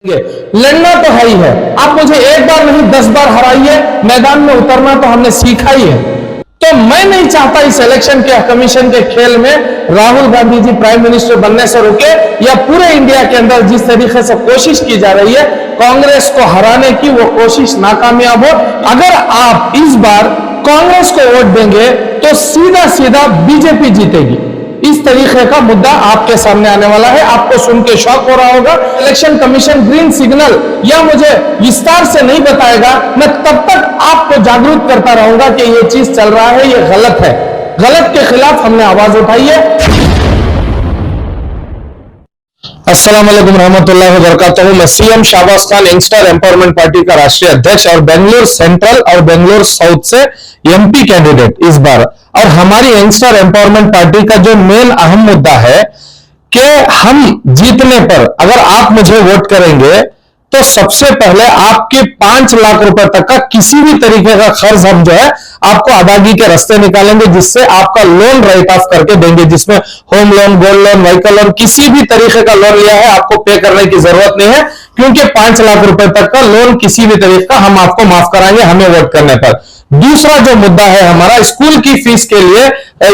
लड़ना तो है ही है। आप मुझे एक बार नहीं 10 बार हराइए, मैदान में उतरना तो हमने सीखा ही है। तो मैं नहीं चाहता इस इलेक्शन के कमीशन के खेल में राहुल गांधी जी प्राइम मिनिस्टर बनने से रुके, या पूरे इंडिया के अंदर जिस तरीके से कोशिश की जा रही है कांग्रेस को हराने की, वो कोशिश नाकामयाब हो। अगर आप इस बार कांग्रेस को वोट देंगे तो सीधा सीधा बीजेपी जीतेगी। इस तरीके का मुद्दा आपके सामने आने वाला है। आपको सुन के शौक हो रहा होगा। इलेक्शन कमीशन ग्रीन सिग्नल या मुझे विस्तार से नहीं बताएगा, मैं तब तक आपको जागरूक करता रहूंगा कि ये चीज चल रहा है, ये गलत है। गलत के खिलाफ हमने आवाज उठाई है। अस्सलाम वालेकुम रहमतुल्लाहि व बरकातहू। मैं CM Shahbaz Khan youngster empowerment party का राष्ट्रीय अध्यक्ष और बेंगलुरु सेंट्रल और बेंगलुरु साउथ से एमपी कैंडिडेट इस बार। और हमारी यंगस्टर एम्पावरमेंट पार्टी का जो मेन अहम मुद्दा है कि हम जीतने पर अगर आप मुझे वोट करेंगे तो सबसे पहले आपके 5 लाख रुपए तक का किसी भी तरीके का खर्च हम जो है आपको अदायगी के रास्ते निकालेंगे, जिससे आपका लोन राइट ऑफ करके देंगे, जिसमें home loan, gold loan, vehicle loan, किसी भी तरीके का लोन लिया है आपको पे करने की जरूरत नहीं है, क्योंकि 5 लाख रुपए तक का लोन किसी भी तरीके का हम आपको माफ कराएंगे हमें वोट करने पर। दूसरा जो मुद्दा है हमारा स्कूल की फीस के लिए,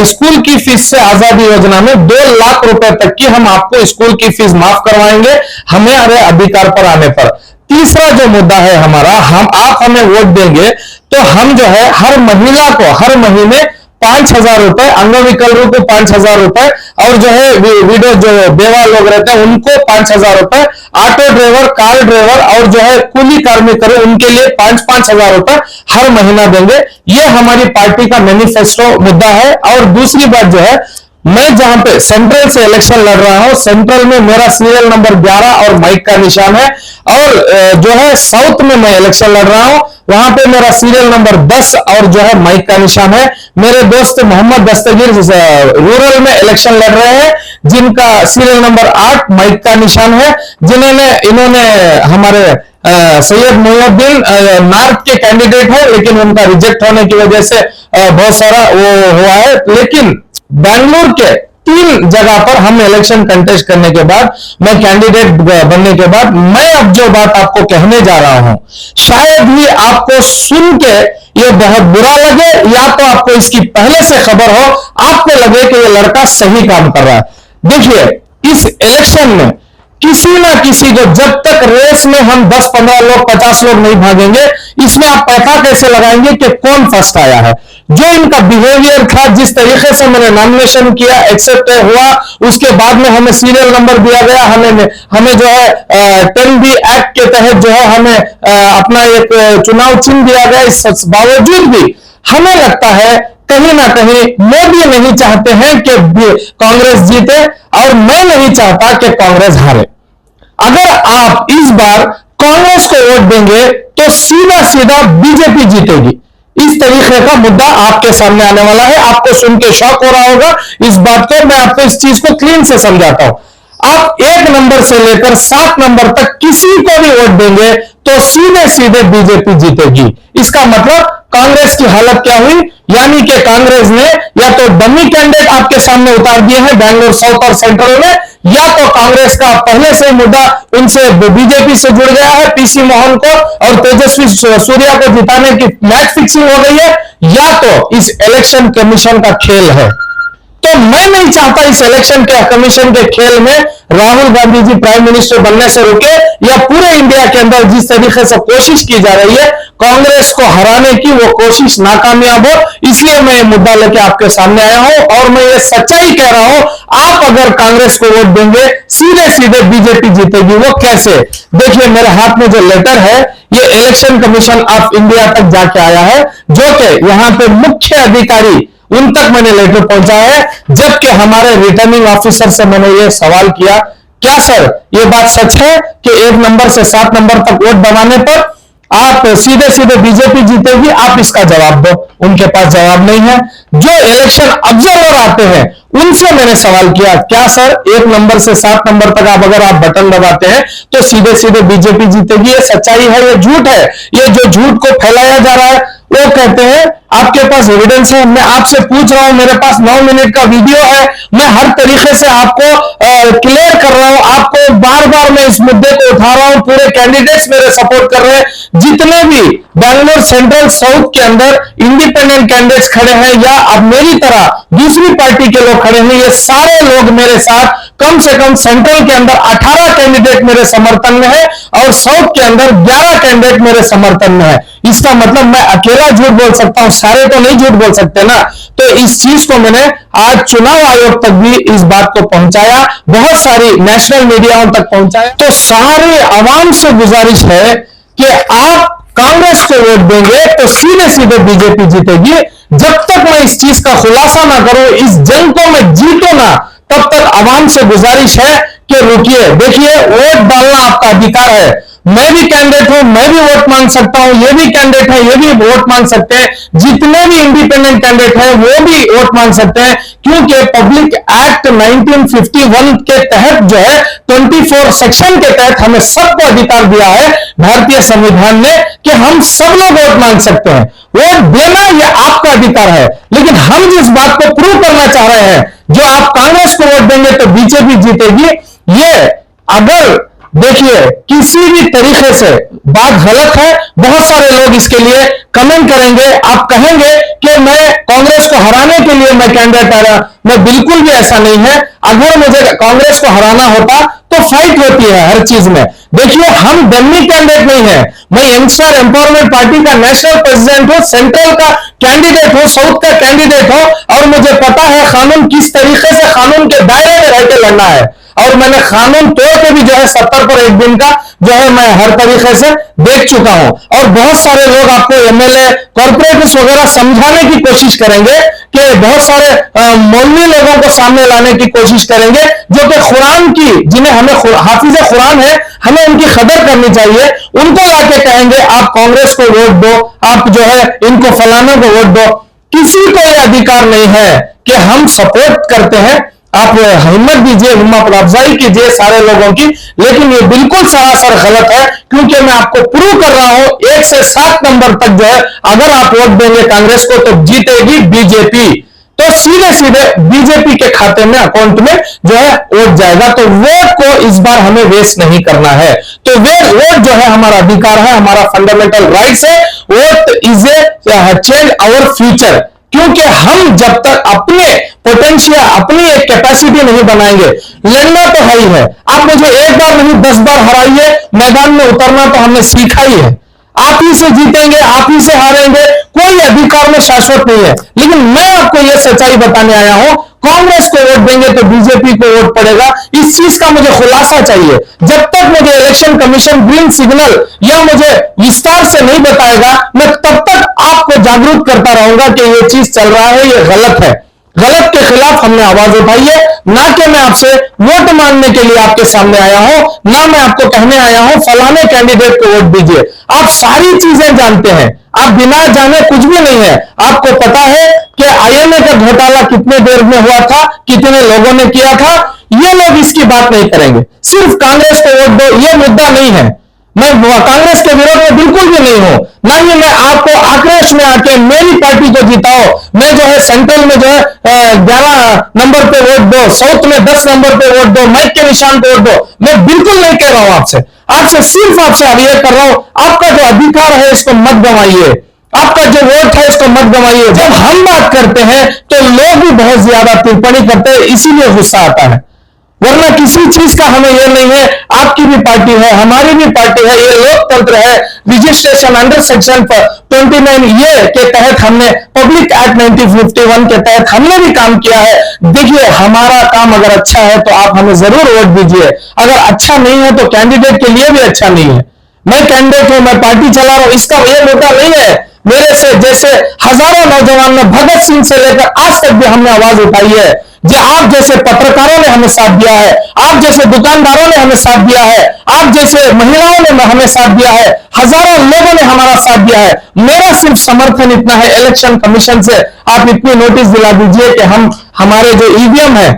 स्कूल की फीस से आजादी योजना में 2 लाख रुपए तक की हम आपको स्कूल की फीस माफ करवाएंगे हमारे अधिकार पर आने पर। तीसरा जो मुद्दा है हमारा, आप हमें वोट देंगे तो हम जो है हर महिला को हर महीने 5,000 रुपए, अंगविकलों को 5,000 रुपए, और जो है विडो जो बेवा लोग रहते हैं उनको 5,000 रुपए, ऑटो ड्राइवर, कार ड्राइवर और जो है कूली कार्मिक करें उनके लिए 5-5 हजार रुपए हर महीना देंगे। ये हमारी पार्टी का मैनिफेस्टो मुद्दा है। और दूसरी बात जो है, मैं जहां पे सेंट्रल से इलेक्शन लड़ रहा हूं, सेंट्रल में मेरा सीरियल नंबर 11 और माइक का निशान है, और जो है साउथ में मैं इलेक्शन लड़ रहा हूं, वहां पे मेरा सीरियल नंबर 10 और जो है माइक का निशान है। मेरे दोस्त मोहम्मद दस्तगीर रूरल में इलेक्शन लड़ रहे हैं, जिनका सीरियल नंबर 8 माइक का निशान है, इन्होंने हमारे सैयद मोहुद्दीन नॉर्थ के कैंडिडेट है, लेकिन उनका रिजेक्ट होने की वजह से बहुत सारा वो हुआ है। लेकिन बेंगलुरु के 3 जगह पर हम इलेक्शन कंटेस्ट करने के बाद, मैं कैंडिडेट बनने के बाद, मैं अब जो बात आपको कहने जा रहा हूं शायद ही आपको सुन के ये बहुत बुरा लगे, या तो आपको इसकी पहले से खबर हो, आपको लगे कि ये लड़का सही काम कर रहा है। देखिए, इस इलेक्शन में किसी ना किसी को, जब तक रेस में हम 10-15 लोग 50 लोग नहीं भागेंगे, इसमें आप पता कैसे लगाएंगे कि कौन फर्स्ट आया है। जो इनका बिहेवियर था, जिस तरीके से मैंने नॉमिनेशन किया, एक्सेप्ट हुआ, उसके बाद में हमें सीरियल नंबर दिया गया, हमें जो है 10B एक्ट के तहत जो है हमें अपना एक चुनाव चिन्ह दिया गया। इस बावजूद भी हमें लगता है कहीं ना कहीं मोदी नहीं चाहते हैं कि कांग्रेस जीते, और मैं नहीं चाहता कि कांग्रेस हारे। अगर आप इस बार कांग्रेस को वोट देंगे तो सीधा सीधा बीजेपी जीतेगी। इस तरीके का मुद्दा आपके सामने आने वाला है। आपको सुन के शौक हो रहा होगा इस बात को। मैं आपको इस चीज को क्लीन से समझाता हूं। आप 1 नंबर से लेकर 7 नंबर तक किसी को भी वोट देंगे तो सीधे सीधे बीजेपी जीतेगी। इसका मतलब कांग्रेस की हालत क्या हुई, यानी कि कांग्रेस ने या तो डमी कैंडिडेट आपके सामने उतार दिए हैं बेंगलुरु साउथ और सेंट्रल में, या तो कांग्रेस का पहले से मुद्दा उनसे बीजेपी से जुड़ गया है, पीसी मोहन को और तेजस्वी सूर्या को जिताने की मैच फिक्सिंग हो गई है, या तो इस इलेक्शन कमीशन का खेल है। तो मैं नहीं चाहता इस इलेक्शन के कमीशन के खेल में राहुल गांधी जी प्राइम मिनिस्टर बनने से रुके, या पूरे इंडिया के अंदर जिस तरीके से कोशिश की जा रही है कांग्रेस को हराने की, वो कोशिश नाकामयाब हो। इसलिए मैं ये मुद्दा लेके आपके सामने आया हूं, और मैं ये सच्चाई कह रहा हूं। आप अगर कांग्रेस को वोट देंगे सीधे सीधे बीजेपी जीतेगी। वो कैसे? देखिए, मेरे हाथ में जो लेटर है ये इलेक्शन कमीशन ऑफ इंडिया तक जाके आया है, जो कि यहाँ पे मुख्य अधिकारी उन तक मैंने लेटर पहुंचाया है। जबकि हमारे रिटर्निंग ऑफिसर से मैंने ये सवाल किया, क्या सर ये बात सच है कि 1 नंबर से 7 नंबर तक वोट दबाने पर आप सीधे सीधे बीजेपी जीतेगी? आप इसका जवाब दो। उनके पास जवाब नहीं है। जो इलेक्शन ऑब्जर्वर आते हैं उनसे मैंने सवाल किया, क्या सर 1 नंबर से 7 नंबर तक अगर आप बटन दबाते हैं तो सीधे सीधे बीजेपी जीतेगी? ये सच्चाई है, ये झूठ है? ये जो झूठ को फैलाया जा रहा है वो कहते हैं आपके पास एविडेंस है, मैं आपसे पूछ रहा हूं, मेरे पास 9 मिनट का वीडियो है, मैं हर तरीके से आपको क्लियर कर रहा हूं, आपको बार बार मैं इस मुद्दे को उठा रहा हूं, पूरे कैंडिडेट्स मेरे सपोर्ट कर रहे हैं, जितने भी बैंगलोर सेंट्रल साउथ के अंदर इंडिपेंडेंट कैंडिडेट्स खड़े हैं या अब मेरी तरह दूसरी पार्टी के लोग खड़े हैं, ये सारे लोग मेरे साथ, कम से कम सेंट्रल के अंदर 18 कैंडिडेट मेरे समर्थन में है और साउथ के अंदर 11 कैंडिडेट मेरे समर्थन में है। इसका मतलब मैं अकेला झूठ बोल सकता हूं, सारे तो नहीं झूठ बोल सकते ना। तो इस चीज को मैंने आज चुनाव आयोग तक भी इस बात को पहुंचाया, बहुत सारी नेशनल मीडियाओं तक पहुंचाया। तो सारे आवाम से गुजारिश है कि आप कांग्रेस को वोट देंगे तो सीधे सीधे बीजेपी जीतेगी। जब तक मैं इस चीज का खुलासा ना करूं, इस जंग को मैं जीतूं ना, तब तक आवाम से गुजारिश है कि रुकिए। देखिए, वोट डालना आपका अधिकार है, मैं भी कैंडिडेट हूं, मैं भी वोट मांग सकता हूं, ये भी कैंडिडेट है, ये भी वोट मांग सकते हैं, जितने भी इंडिपेंडेंट कैंडिडेट हैं वो भी वोट मांग सकते हैं, क्योंकि पब्लिक एक्ट 1951 के तहत जो है 24 सेक्शन के तहत हमें सबको अधिकार दिया है भारतीय संविधान ने कि हम सब लोग वोट मांग सकते हैं। वोट देना यह आपका अधिकार है, लेकिन हम जिस बात को प्रूव करना चाह रहे हैं, जो आप कांग्रेस को वोट देंगे तो बीजेपी जीतेगी, ये अगर देखिए किसी भी तरीके से बात गलत है, बहुत सारे लोग इसके लिए कमेंट करेंगे, आप कहेंगे कि मैं कांग्रेस को हराने के लिए मैं कैंडिडेट आ रहा, मैं बिल्कुल भी ऐसा नहीं है। अगर मुझे कांग्रेस को हराना होता तो फाइट होती है हर चीज में। देखिए, हम डमी कैंडिडेट नहीं है, मैं यंगस्टर एम्पावरमेंट पार्टी का नेशनल प्रेसिडेंट हूं, सेंट्रल का कैंडिडेट हूं, साउथ का कैंडिडेट हूं, और मुझे पता है कानून किस तरीके से कानून के दायरे में रहकर लड़ना है, और मैंने कानून तोड़ के भी जो है 70 पर एक दिन का जो है मैं हर तरीके से देख चुका हूं। और बहुत सारे लोग आपको एमएलए कॉर्पोरेटर्स वगैरह समझाने की कोशिश करेंगे कि बहुत सारे मौलवी लोगों को सामने लाने की कोशिश करेंगे जो कि कुरान की, जिन्हें हमें हाफिज कुरान है, हमें उनकी कदर करनी चाहिए, उनको लाके कहेंगे आप कांग्रेस को वोट दो, आप जो है इनको फलाने को वोट दो। किसी को यह अधिकार नहीं है कि हम सपोर्ट करते हैं, आप हिम्मत दीजिए, हिम्मत अफजाई कीजिए सारे लोगों की, लेकिन ये बिल्कुल सरासर गलत है, क्योंकि मैं आपको प्रूव कर रहा हूं 1 से 7 नंबर तक जो है अगर आप वोट देंगे कांग्रेस को तो जीतेगी बीजेपी, तो सीधे सीधे बीजेपी के खाते में, अकाउंट में जो है वोट जाएगा। तो वोट को इस बार हमें वेस्ट नहीं करना है। तो वोट जो है हमारा अधिकार है, हमारा फंडामेंटल राइट्स है। Vote is a change our future, क्योंकि हम जब तक अपने पोटेंशियल, अपनी एक कैपेसिटी नहीं बनाएंगे, लड़ना तो है ही है। आप मुझे एक बार नहीं 10 बार हराइए, मैदान में उतरना तो हमने सीखा ही है। आप ही से जीतेंगे, आप ही से हारेंगे, कोई अधिकार में शाश्वत नहीं है। लेकिन मैं आपको यह सच्चाई बताने आया हूं, कांग्रेस को वोट देंगे तो बीजेपी को वोट पड़ेगा, इस चीज का मुझे खुलासा चाहिए। जब तक मुझे इलेक्शन कमीशन ग्रीन सिग्नल या मुझे विस्तार से नहीं बताएगा, मैं तब तक आपको जागरूक करता रहूंगा कि ये चीज चल रहा है, ये गलत है। गलत के खिलाफ हमने आवाज उठाई है, ना कि मैं आपसे वोट मांगने के लिए आपके सामने आया हूं, ना मैं आपको कहने आया हूं फलाने कैंडिडेट को वोट दीजिए। आप सारी चीजें जानते हैं, आप बिना जाने कुछ भी नहीं है। आपको पता है कि आईएमए का घोटाला कितने देर में हुआ था, कितने लोगों ने किया था। ये लोग इसकी बात नहीं करेंगे, सिर्फ कांग्रेस को वोट दो, ये मुद्दा नहीं है। मैं कांग्रेस के विरोध में बिल्कुल भी नहीं हूं, ना ही मैं आपको आक्रोश में आके मेरी पार्टी को जिताओ, मैं जो है सेंट्रल में जो है 11 नंबर पे वोट दो, साउथ में 10 नंबर पे वोट दो, माइक के निशान पे वोट दो, मैं बिल्कुल नहीं कह रहा हूं आपसे सिर्फ आपसे अवगत कर रहा हूं, आपका जो अधिकार है इसको मत गंवाइए, आपका जो वोट है इसको मत गंवाइए। जब हम बात करते हैं तो लोग भी बहुत ज्यादा टिप्पणी करते हैं, इसीलिए गुस्सा आता है, वरना किसी चीज का हमें यह नहीं है। आपकी भी पार्टी है, हमारी भी पार्टी है, ये लोकतंत्र है। रजिस्ट्रेशन अंडर सेक्शन 29 ये के तहत हमने पब्लिक एक्ट 1951 के तहत हमने भी काम किया है। देखिए, हमारा काम अगर अच्छा है तो आप हमें जरूर वोट दीजिए, अगर अच्छा नहीं है तो कैंडिडेट के लिए भी अच्छा नहीं है। मैं कैंडिडेट हूं, मैं पार्टी चला रहा हूं, इसका यह मुद्दा नहीं है। मेरे से जैसे हजारों नौजवान ने, भगत सिंह से लेकर आज तक भी हमने आवाज उठाई है, जो आप जैसे पत्रकारों ने हमें साथ दिया है, आप जैसे दुकानदारों ने हमें साथ दिया है, आप जैसे महिलाओं ने हमें साथ दिया है, हजारों लोगों ने हमारा साथ दिया है। मेरा सिर्फ समर्थन इतना है, इलेक्शन कमीशन से आप इतनी नोटिस दिला दीजिए कि हम हमारे जो ईवीएम है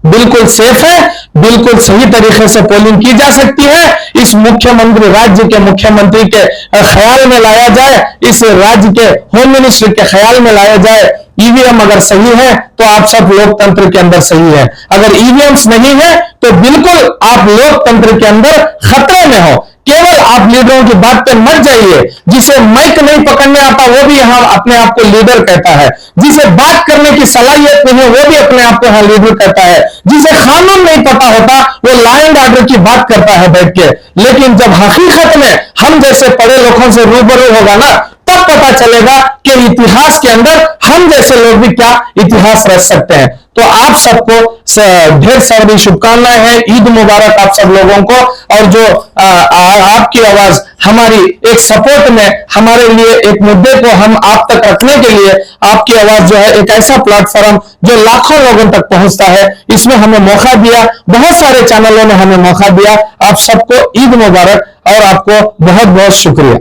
बिल्कुल सेफ है, बिल्कुल सही तरीके से पोलिंग की जा सकती है। इस मुख्यमंत्री, राज्य के मुख्यमंत्री के ख्याल में लाया जाए, इस राज्य के होम मिनिस्टर के ख्याल में लाया जाए, ईवीएम अगर सही है तो आप सब लोकतंत्र के अंदर सही है। अगर ईवीएम्स नहीं है तो बिल्कुल आप लोकतंत्र के अंदर खतरे में हो। केवल आप लीडरों की बात पे मत जाइए। जिसे माइक नहीं पकड़ने आता वो भी यहां अपने आप को लीडर कहता है, जिसे बात करने की सलाहियत नहीं है वो भी अपने आप को यहां लीडर कहता है, जिसे कानून नहीं पता होता वो लॉ एंड ऑर्डर की बात करता है बैठ के। लेकिन जब हकीकत में हम जैसे पढ़े लोगों से रूबरू होगा ना, तब पता चलेगा कि इतिहास के अंदर हम जैसे लोग भी क्या इतिहास रच सकते हैं। तो आप सबको ढेर सारी शुभकामनाएं हैं, ईद मुबारक आप सब लोगों को। और जो आपकी आवाज हमारी एक सपोर्ट में, हमारे लिए एक मुद्दे को हम आप तक रखने के लिए, आपकी आवाज जो है एक ऐसा प्लेटफॉर्म जो लाखों लोगों तक पहुंचता है, इसमें हमें मौका दिया, बहुत सारे चैनलों ने हमें मौका दिया। आप सबको ईद मुबारक और आपको बहुत बहुत शुक्रिया।